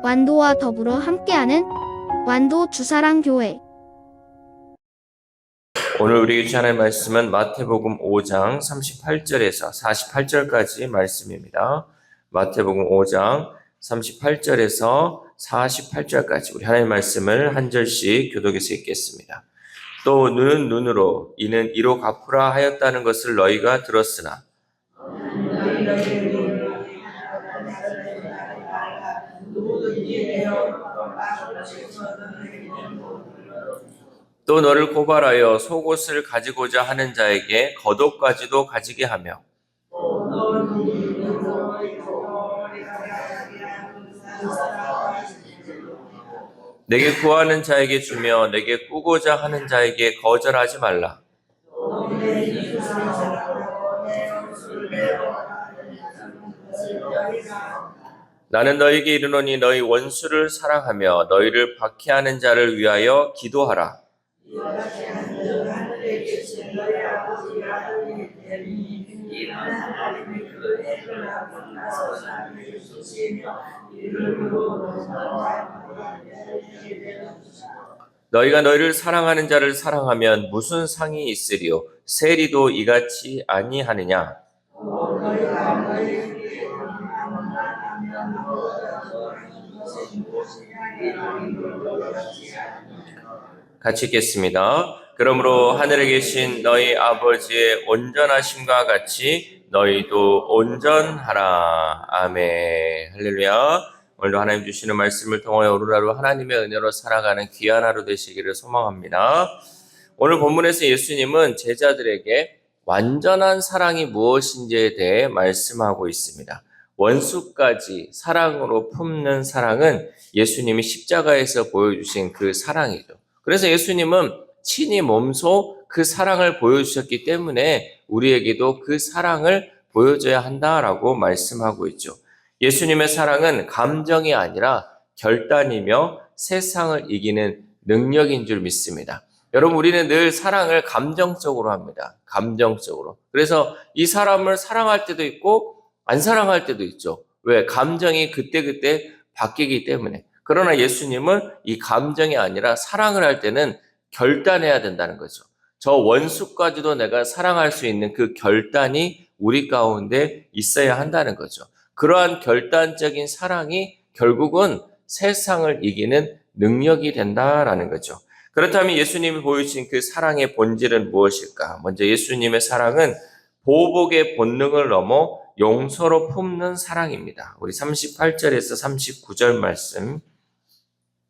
완도와 더불어 함께하는 완도 주사랑교회. 오늘 우리 주하나의 말씀은 마태복음 5장 38절에서 48절까지 말씀입니다. 마태복음 5장 38절에서 48절까지 우리 하나님의 말씀을 한 절씩 교독해서 읽겠습니다. 또 눈은 눈으로 이는 이로 갚으라 하였다는 것을 너희가 들었으나 또 너를 고발하여 속옷을 가지고자 하는 자에게 겉옷까지도 가지게 하며 내게 구하는 자에게 주며 내게 꾸고자 하는 자에게 거절하지 말라. 나는 너희에게 이르노니 너희 원수를 사랑하며 너희를 박해하는 자를 위하여 기도하라. 너희가 너희를 사랑하는 자를 사랑하면 무슨 상이 있으리요? 세리도 이같이 아니하느냐? 같이 읽겠습니다. 그러므로 하늘에 계신 너희 아버지의 온전하심과 같이 너희도 온전하라. 아멘. 할렐루야. 오늘도 하나님 주시는 말씀을 통하여 오늘 하루 하나님의 은혜로 살아가는 귀한 하루 되시기를 소망합니다. 오늘 본문에서 예수님은 제자들에게 완전한 사랑이 무엇인지에 대해 말씀하고 있습니다. 원수까지 사랑으로 품는 사랑은 예수님이 십자가에서 보여주신 그 사랑이죠. 그래서 예수님은 친히 몸소 그 사랑을 보여주셨기 때문에 우리에게도 그 사랑을 보여줘야 한다라고 말씀하고 있죠. 예수님의 사랑은 감정이 아니라 결단이며 세상을 이기는 능력인 줄 믿습니다. 여러분, 우리는 늘 사랑을 감정적으로 합니다. 감정적으로. 그래서 이 사람을 사랑할 때도 있고 안 사랑할 때도 있죠. 왜? 감정이 그때그때 바뀌기 때문에. 그러나 예수님은 이 감정이 아니라 사랑을 할 때는 결단해야 된다는 거죠. 저 원수까지도 내가 사랑할 수 있는 그 결단이 우리 가운데 있어야 한다는 거죠. 그러한 결단적인 사랑이 결국은 세상을 이기는 능력이 된다라는 거죠. 그렇다면 예수님이 보여주신 그 사랑의 본질은 무엇일까? 먼저 예수님의 사랑은 보복의 본능을 넘어 용서로 품는 사랑입니다. 우리 38절에서 39절 말씀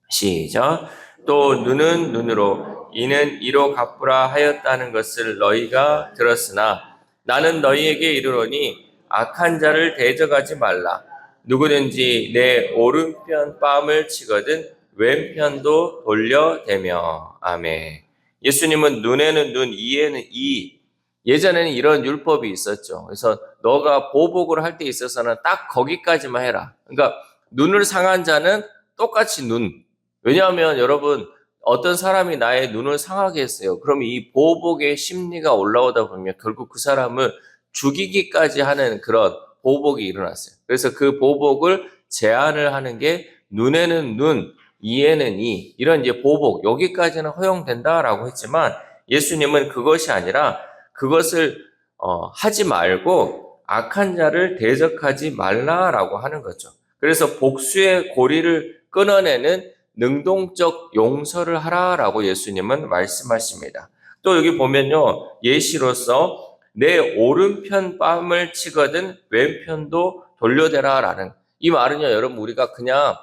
시작. 또 눈은 눈으로 이는 이로 갚으라 하였다는 것을 너희가 들었으나 나는 너희에게 이르노니 악한 자를 대적하지 말라. 누구든지 내 오른편 뺨을 치거든 왼편도 돌려대며. 아멘. 예수님은 눈에는 눈, 이에는 이. 예전에는 이런 율법이 있었죠. 그래서 너가 보복을 할 때 있어서는 딱 거기까지만 해라. 그러니까 눈을 상한 자는 똑같이 눈. 왜냐하면 여러분, 어떤 사람이 나의 눈을 상하게 했어요. 그럼 이 보복의 심리가 올라오다 보면 결국 그 사람을 죽이기까지 하는 그런 보복이 일어났어요. 그래서 그 보복을 제한을 하는 게 눈에는 눈, 이에는 이. 이런 이제 보복, 여기까지는 허용된다라고 했지만 예수님은 그것이 아니라 그것을 하지 말고 악한 자를 대적하지 말라라고 하는 거죠. 그래서 복수의 고리를 끊어내는 능동적 용서를 하라라고 예수님은 말씀하십니다. 또 여기 보면요, 예시로서 내 오른편 뺨을 치거든 왼편도 돌려대라라는 이 말은요, 여러분 우리가 그냥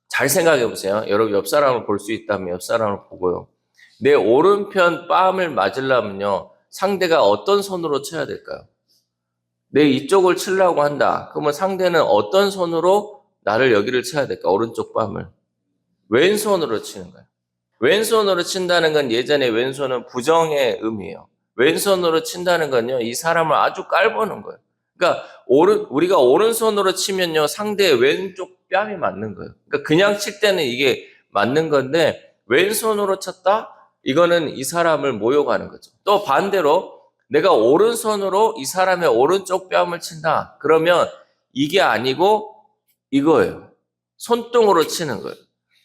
잘 생각해 보세요. 여러분 옆 사람을 볼 수 있다면 옆 사람을 보고요. 내 오른편 뺨을 맞으려면요, 상대가 어떤 손으로 쳐야 될까요? 내 이쪽을 치려고 한다. 그러면 상대는 어떤 손으로 나를 여기를 쳐야 될까? 오른쪽 뺨을. 왼손으로 치는 거예요. 왼손으로 친다는 건 예전에 왼손은 부정의 의미예요. 왼손으로 친다는 건요, 이 사람을 아주 깔보는 거예요. 그러니까 우리가 오른손으로 치면요, 상대의 왼쪽 뺨이 맞는 거예요. 그러니까 그냥 칠 때는 이게 맞는 건데 왼손으로 쳤다? 이거는 이 사람을 모욕하는 거죠. 또 반대로 내가 오른손으로 이 사람의 오른쪽 뺨을 친다. 그러면 이게 아니고 이거예요. 손등으로 치는 거예요.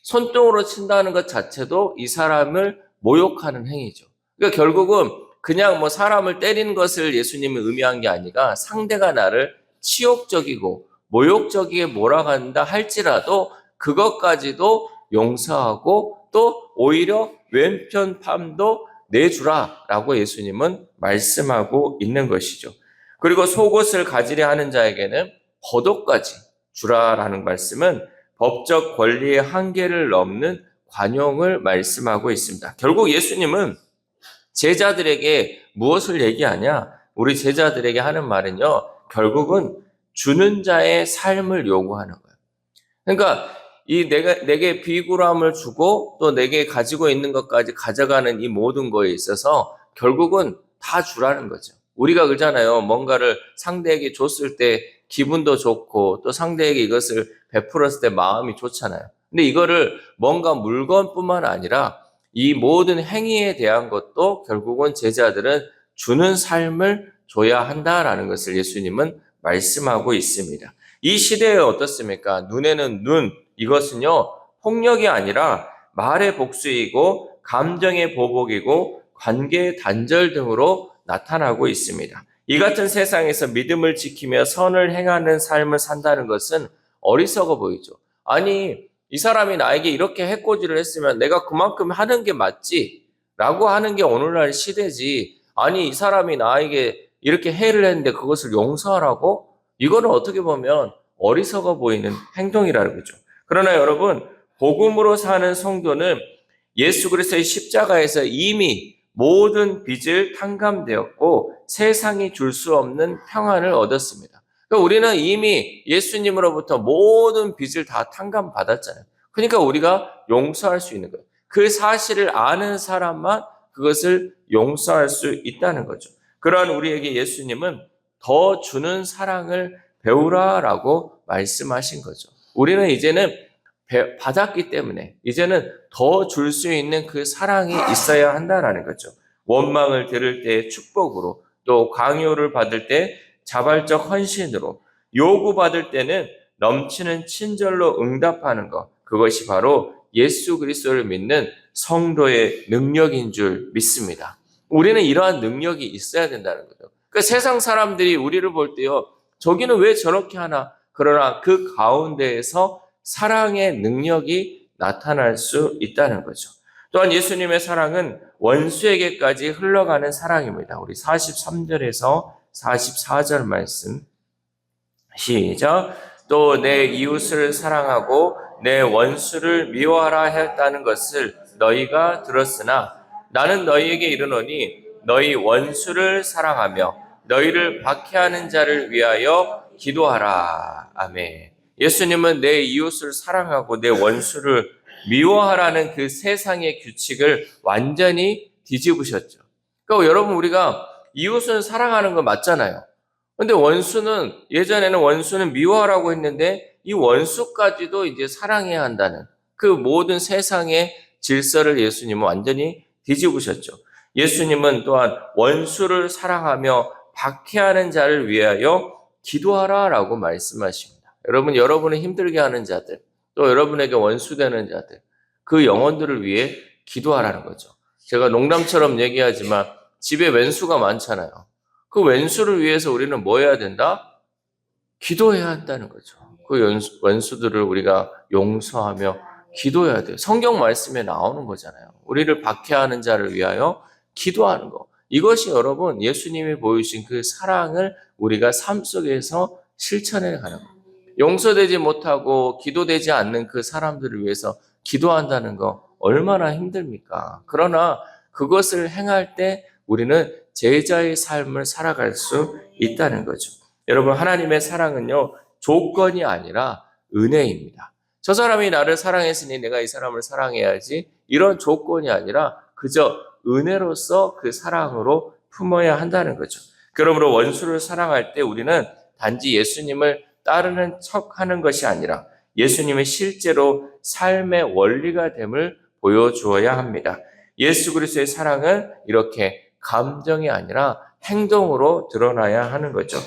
손등으로 친다는 것 자체도 이 사람을 모욕하는 행위죠. 그러니까 결국은 그냥 뭐 사람을 때리는 것을 예수님이 의미한 게 아니라 상대가 나를 치욕적이고 모욕적이게 몰아간다 할지라도 그것까지도 용서하고 또 오히려 왼편 팜도 내주라라고 예수님은 말씀하고 있는 것이죠. 그리고 속옷을 가지려 하는 자에게는 겉옷까지 주라라는 말씀은 법적 권리의 한계를 넘는 관용을 말씀하고 있습니다. 결국 예수님은 제자들에게 무엇을 얘기하냐? 우리 제자들에게 하는 말은요, 결국은 주는 자의 삶을 요구하는 거예요. 그러니까 내게 비굴함을 주고 또 내게 가지고 있는 것까지 가져가는 이 모든 거에 있어서 결국은 다 주라는 거죠. 우리가 그러잖아요. 뭔가를 상대에게 줬을 때 기분도 좋고 또 상대에게 이것을 베풀었을 때 마음이 좋잖아요. 근데 이거를 뭔가 물건뿐만 아니라 이 모든 행위에 대한 것도 결국은 제자들은 주는 삶을 줘야 한다라는 것을 예수님은 말씀하고 있습니다. 이 시대에 어떻습니까? 눈에는 눈, 이것은요, 폭력이 아니라 말의 복수이고 감정의 보복이고 관계의 단절 등으로 나타나고 있습니다. 이 같은 세상에서 믿음을 지키며 선을 행하는 삶을 산다는 것은 어리석어 보이죠. 아니, 이 사람이 나에게 이렇게 해코지를 했으면 내가 그만큼 하는 게 맞지? 라고 하는 게 오늘날 시대지. 아니, 이 사람이 나에게 이렇게 해를 했는데 그것을 용서하라고? 이거는 어떻게 보면 어리석어 보이는 행동이라는 거죠. 그러나 여러분, 복음으로 사는 성도는 예수 그리스도의 십자가에서 이미 모든 빚을 탕감되었고 세상이 줄 수 없는 평안을 얻었습니다. 그러니까 우리는 이미 예수님으로부터 모든 빚을 다 탕감받았잖아요. 그러니까 우리가 용서할 수 있는 거예요. 그 사실을 아는 사람만 그것을 용서할 수 있다는 거죠. 그러한 우리에게 예수님은 더 주는 사랑을 배우라라고 말씀하신 거죠. 우리는 이제는 받았기 때문에 이제는 더 줄 수 있는 그 사랑이 있어야 한다라는 거죠. 원망을 들을 때 축복으로, 또 강요를 받을 때 자발적 헌신으로, 요구받을 때는 넘치는 친절로 응답하는 것, 그것이 바로 예수 그리스도를 믿는 성도의 능력인 줄 믿습니다. 우리는 이러한 능력이 있어야 된다는 거죠. 그러니까 세상 사람들이 우리를 볼 때요, 저기는 왜 저렇게 하나? 그러나 그 가운데에서 사랑의 능력이 나타날 수 있다는 거죠. 또한 예수님의 사랑은 원수에게까지 흘러가는 사랑입니다. 우리 43절에서 44절 말씀 시작. 또 내 이웃을 사랑하고 내 원수를 미워하라 했다는 것을 너희가 들었으나 나는 너희에게 이르노니 너희 원수를 사랑하며 너희를 박해하는 자를 위하여 기도하라. 아멘. 예수님은 내 이웃을 사랑하고 내 원수를 미워하라는 그 세상의 규칙을 완전히 뒤집으셨죠. 그러니까 여러분, 우리가 이웃은 사랑하는 거 맞잖아요. 근데 원수는, 예전에는 원수는 미워하라고 했는데 이 원수까지도 이제 사랑해야 한다는 그 모든 세상의 질서를 예수님은 완전히 뒤집으셨죠. 예수님은 또한 원수를 사랑하며 박해하는 자를 위하여 기도하라라고 말씀하십니다. 여러분, 여러분을 힘들게 하는 자들, 또 여러분에게 원수되는 자들, 그 영혼들을 위해 기도하라는 거죠. 제가 농담처럼 얘기하지만 집에 왼수가 많잖아요. 그 왼수를 위해서 우리는 뭐 해야 된다? 기도해야 한다는 거죠. 그 왼수들을 우리가 용서하며 기도해야 돼요. 성경 말씀에 나오는 거잖아요. 우리를 박해하는 자를 위하여 기도하는 거. 이것이 여러분 예수님이 보여주신 그 사랑을 우리가 삶 속에서 실천해 가는 거. 용서되지 못하고 기도되지 않는 그 사람들을 위해서 기도한다는 거 얼마나 힘듭니까? 그러나 그것을 행할 때 우리는 제자의 삶을 살아갈 수 있다는 거죠. 여러분, 하나님의 사랑은요, 조건이 아니라 은혜입니다. 저 사람이 나를 사랑했으니 내가 이 사람을 사랑해야지, 이런 조건이 아니라 그저 은혜로서 그 사랑으로 품어야 한다는 거죠. 그러므로 원수를 사랑할 때 우리는 단지 예수님을 따르는 척하는 것이 아니라 예수님의 실제로 삶의 원리가 됨을 보여주어야 합니다. 예수 그리스도의 사랑은 이렇게 감정이 아니라 행동으로 드러나야 하는 거죠.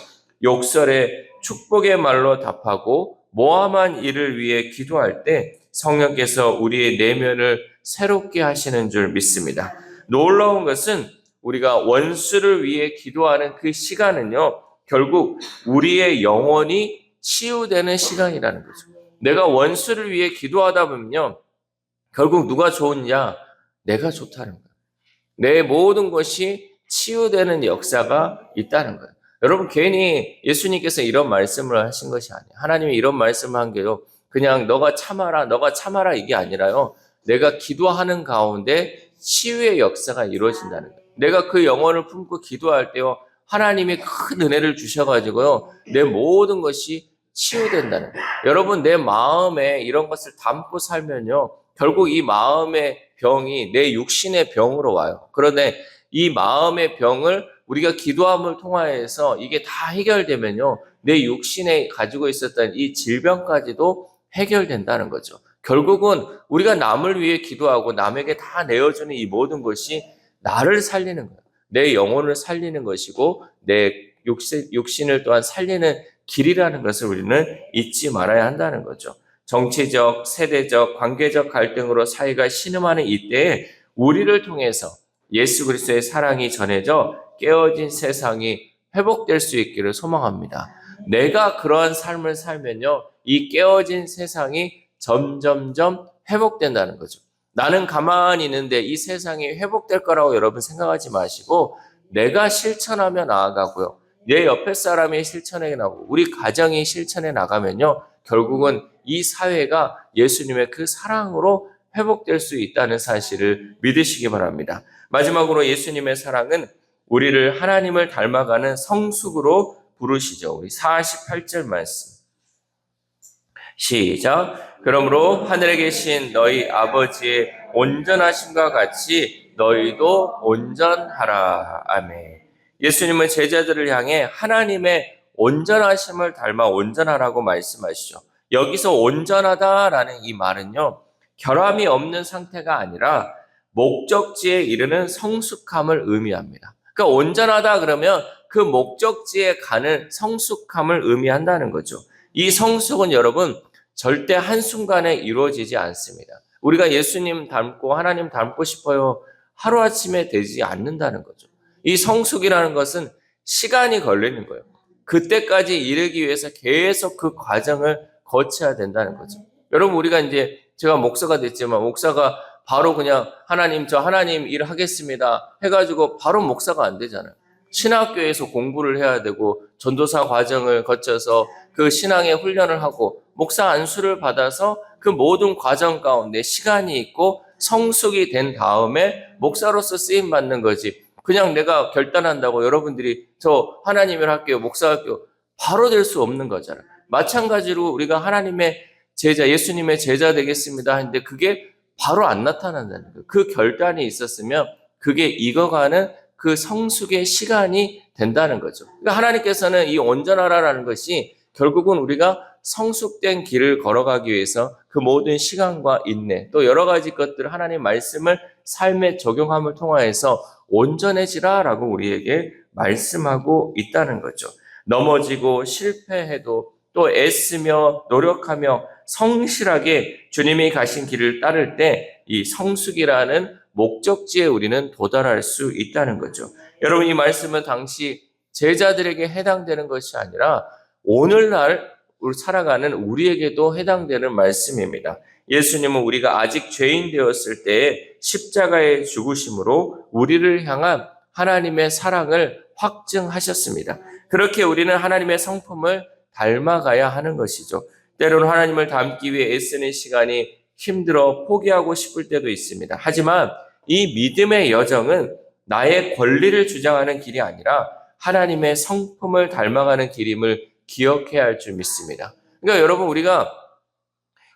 욕설에 축복의 말로 답하고 모함한 일을 위해 기도할 때 성령께서 우리의 내면을 새롭게 하시는 줄 믿습니다. 놀라운 것은 우리가 원수를 위해 기도하는 그 시간은요, 결국 우리의 영혼이 치유되는 시간이라는 거죠. 내가 원수를 위해 기도하다 보면요, 결국 누가 좋으냐? 내가 좋다는 거예요. 내 모든 것이 치유되는 역사가 있다는 거예요. 여러분, 괜히 예수님께서 이런 말씀을 하신 것이 아니에요. 하나님이 이런 말씀을 한 게요, 그냥 너가 참아라 이게 아니라요, 내가 기도하는 가운데 치유의 역사가 이루어진다는 거예요. 내가 그 영혼을 품고 기도할 때요, 하나님이 큰 은혜를 주셔가지고요, 내 모든 것이 치유된다는 거예요. 여러분, 내 마음에 이런 것을 담고 살면요, 결국 이 마음의 병이 내 육신의 병으로 와요. 그런데 이 마음의 병을 우리가 기도함을 통하여서 이게 다 해결되면요, 내 육신에 가지고 있었던 이 질병까지도 해결된다는 거죠. 결국은 우리가 남을 위해 기도하고 남에게 다 내어주는 이 모든 것이 나를 살리는 거예요. 내 영혼을 살리는 것이고 내 육신을 또한 살리는 길이라는 것을 우리는 잊지 말아야 한다는 거죠. 정치적, 세대적, 관계적 갈등으로 사회가 신음하는 이때에 우리를 통해서 예수 그리스도의 사랑이 전해져 깨어진 세상이 회복될 수 있기를 소망합니다. 내가 그러한 삶을 살면요, 이 깨어진 세상이 점점점 회복된다는 거죠. 나는 가만히 있는데 이 세상이 회복될 거라고 여러분 생각하지 마시고 내가 실천하며 나아가고요. 내 옆에 사람이 실천해 나가고 우리 가정이 실천해 나가면요, 결국은 이 사회가 예수님의 그 사랑으로 회복될 수 있다는 사실을 믿으시기 바랍니다. 마지막으로 예수님의 사랑은 우리를 하나님을 닮아가는 성숙으로 부르시죠. 우리 48절 말씀. 시작. 그러므로 하늘에 계신 너희 아버지의 온전하심과 같이 너희도 온전하라. 아멘. 예수님은 제자들을 향해 하나님의 온전하심을 닮아 온전하라고 말씀하시죠. 여기서 온전하다라는 이 말은요, 결함이 없는 상태가 아니라 목적지에 이르는 성숙함을 의미합니다. 그러니까 온전하다 그러면 그 목적지에 가는 성숙함을 의미한다는 거죠. 이 성숙은 여러분 절대 한순간에 이루어지지 않습니다. 우리가 예수님 닮고 하나님 닮고 싶어요. 하루아침에 되지 않는다는 거죠. 이 성숙이라는 것은 시간이 걸리는 거예요. 그때까지 이르기 위해서 계속 그 과정을 거쳐야 된다는 거죠. 여러분, 우리가 이제 제가 목사가 됐지만 목사가 바로 그냥 하나님 저 하나님 일 하겠습니다 해가지고 바로 목사가 안 되잖아요. 신학교에서 공부를 해야 되고 전도사 과정을 거쳐서 그 신앙의 훈련을 하고 목사 안수를 받아서 그 모든 과정 가운데 시간이 있고 성숙이 된 다음에 목사로서 쓰임 받는 거지. 그냥 내가 결단한다고 여러분들이 저 하나님을 할게요, 목사 할게요, 바로 될 수 없는 거잖아요. 마찬가지로 우리가 하나님의 제자, 예수님의 제자 되겠습니다 하는데 그게 바로 안 나타난다는 거예요. 그 결단이 있었으면 그게 익어가는 그 성숙의 시간이 된다는 거죠. 그러니까 하나님께서는 이 온전하라라는 것이 결국은 우리가 성숙된 길을 걸어가기 위해서 그 모든 시간과 인내, 또 여러 가지 것들 하나님의 말씀을 삶에 적용함을 통하여서 온전해지라라고 우리에게 말씀하고 있다는 거죠. 넘어지고 실패해도 또 애쓰며 노력하며 성실하게 주님이 가신 길을 따를 때 이 성숙이라는 목적지에 우리는 도달할 수 있다는 거죠. 여러분, 이 말씀은 당시 제자들에게 해당되는 것이 아니라 오늘날 살아가는 우리에게도 해당되는 말씀입니다. 예수님은 우리가 아직 죄인 되었을 때에 십자가의 죽으심으로 우리를 향한 하나님의 사랑을 확증하셨습니다. 그렇게 우리는 하나님의 성품을 닮아가야 하는 것이죠. 때로는 하나님을 닮기 위해 애쓰는 시간이 힘들어 포기하고 싶을 때도 있습니다. 하지만 이 믿음의 여정은 나의 권리를 주장하는 길이 아니라 하나님의 성품을 닮아가는 길임을 기억해야 할 줄 믿습니다. 그러니까 여러분, 우리가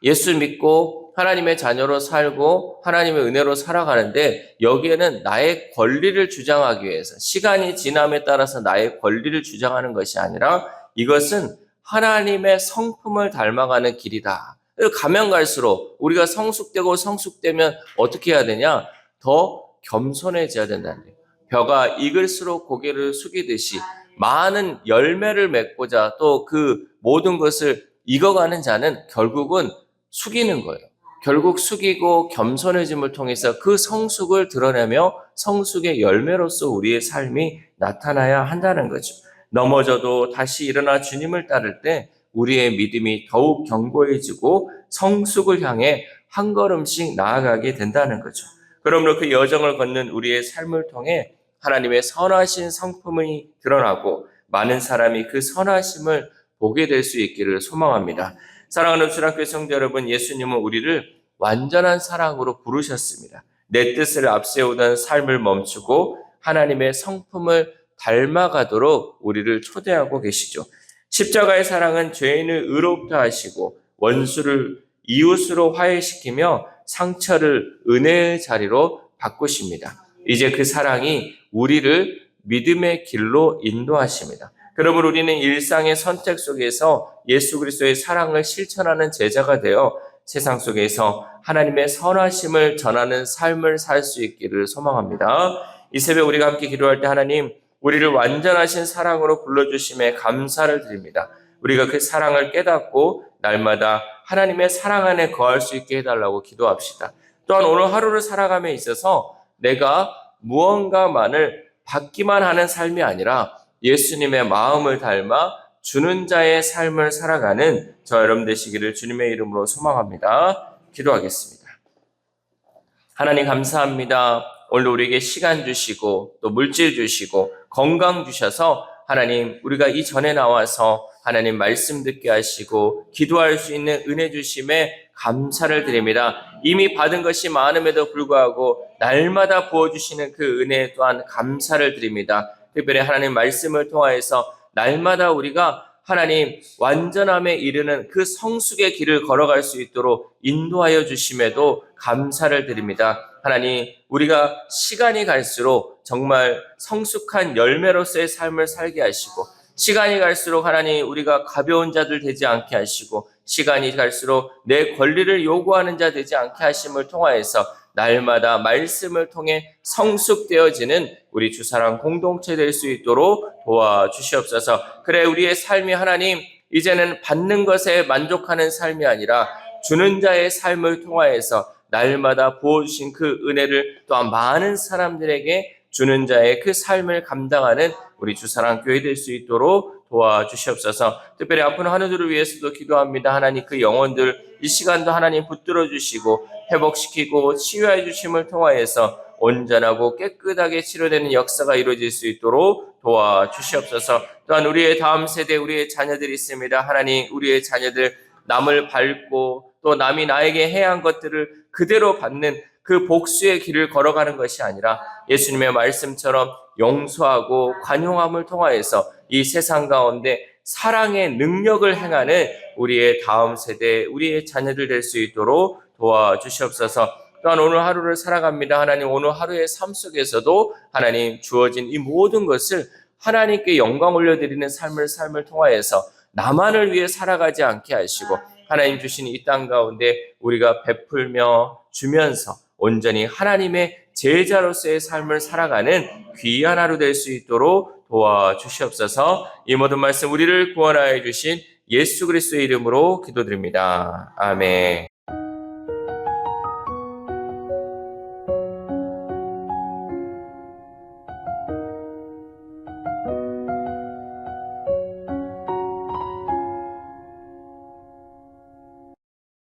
예수 믿고 하나님의 자녀로 살고 하나님의 은혜로 살아가는데 여기에는 나의 권리를 주장하기 위해서 시간이 지남에 따라서 나의 권리를 주장하는 것이 아니라 이것은 하나님의 성품을 닮아가는 길이다. 가면 갈수록 우리가 성숙되면 어떻게 해야 되냐? 더 겸손해져야 된다는 거예요. 벼가 익을수록 고개를 숙이듯이 많은 열매를 맺고자 또 그 모든 것을 익어가는 자는 결국은 숙이는 거예요. 결국 숙이고 겸손해짐을 통해서 그 성숙을 드러내며 성숙의 열매로서 우리의 삶이 나타나야 한다는 거죠. 넘어져도 다시 일어나 주님을 따를 때 우리의 믿음이 더욱 견고해지고 성숙을 향해 한 걸음씩 나아가게 된다는 거죠. 그러므로 그 여정을 걷는 우리의 삶을 통해 하나님의 선하신 성품이 드러나고 많은 사람이 그 선하심을 보게 될 수 있기를 소망합니다. 사랑하는 수락교회 성도 여러분, 예수님은 우리를 완전한 사랑으로 부르셨습니다. 내 뜻을 앞세우던 삶을 멈추고 하나님의 성품을 닮아가도록 우리를 초대하고 계시죠. 십자가의 사랑은 죄인을 의롭다 하시고 원수를 이웃으로 화해시키며 상처를 은혜의 자리로 바꾸십니다. 이제 그 사랑이 우리를 믿음의 길로 인도하십니다. 그러므로 우리는 일상의 선택 속에서 예수 그리스도의 사랑을 실천하는 제자가 되어 세상 속에서 하나님의 선하심을 전하는 삶을 살 수 있기를 소망합니다. 이 새벽 우리가 함께 기도할 때 하나님, 우리를 완전하신 사랑으로 불러주심에 감사를 드립니다. 우리가 그 사랑을 깨닫고 날마다 하나님의 사랑 안에 거할 수 있게 해달라고 기도합시다. 또한 오늘 하루를 살아감에 있어서 내가 무언가만을 받기만 하는 삶이 아니라 예수님의 마음을 닮아 주는 자의 삶을 살아가는 저 여러분 되시기를 주님의 이름으로 소망합니다. 기도하겠습니다. 하나님 감사합니다. 오늘 우리에게 시간 주시고 또 물질 주시고 건강 주셔서 하나님 우리가 이 전에 나와서 하나님 말씀 듣게 하시고 기도할 수 있는 은혜 주심에 감사를 드립니다. 이미 받은 것이 많음에도 불구하고 날마다 부어주시는 그 은혜 또한 감사를 드립니다. 특별히 하나님 말씀을 통하여서 날마다 우리가 하나님 완전함에 이르는 그 성숙의 길을 걸어갈 수 있도록 인도하여 주심에도 감사를 드립니다. 하나님 우리가 시간이 갈수록 정말 성숙한 열매로서의 삶을 살게 하시고 시간이 갈수록 하나님 우리가 가벼운 자들 되지 않게 하시고 시간이 갈수록 내 권리를 요구하는 자 되지 않게 하심을 통하여서 날마다 말씀을 통해 성숙되어지는 우리 주사랑 공동체 될 수 있도록 도와주시옵소서. 그래 우리의 삶이 하나님 이제는 받는 것에 만족하는 삶이 아니라 주는 자의 삶을 통하여서 날마다 부어주신 그 은혜를 또한 많은 사람들에게 주는 자의 그 삶을 감당하는 우리 주사랑 교회 될 수 있도록 도와주시옵소서. 특별히 아픈 환우들을 위해서도 기도합니다. 하나님 그 영혼들 이 시간도 하나님 붙들어 주시고 회복시키고 치유해 주심을 통하여서 온전하고 깨끗하게 치료되는 역사가 이루어질 수 있도록 도와주시옵소서. 또한 우리의 다음 세대 우리의 자녀들이 있습니다. 하나님 우리의 자녀들 남을 밟고 또 남이 나에게 해야 한 것들을 그대로 받는 그 복수의 길을 걸어가는 것이 아니라 예수님의 말씀처럼 용서하고 관용함을 통하여서 이 세상 가운데 사랑의 능력을 행하는 우리의 다음 세대, 우리의 자녀들 될 수 있도록 도와주시옵소서. 또한 오늘 하루를 살아갑니다. 하나님 오늘 하루의 삶 속에서도 하나님 주어진 이 모든 것을 하나님께 영광 올려드리는 삶을 통하여서 나만을 위해 살아가지 않게 하시고 하나님 주신 이 땅 가운데 우리가 베풀며 주면서 온전히 하나님의 제자로서의 삶을 살아가는 귀한 하루 될 수 있도록 도와주시옵소서. 이 모든 말씀 우리를 구원하여 주신 예수 그리스도의 이름으로 기도드립니다. 아멘.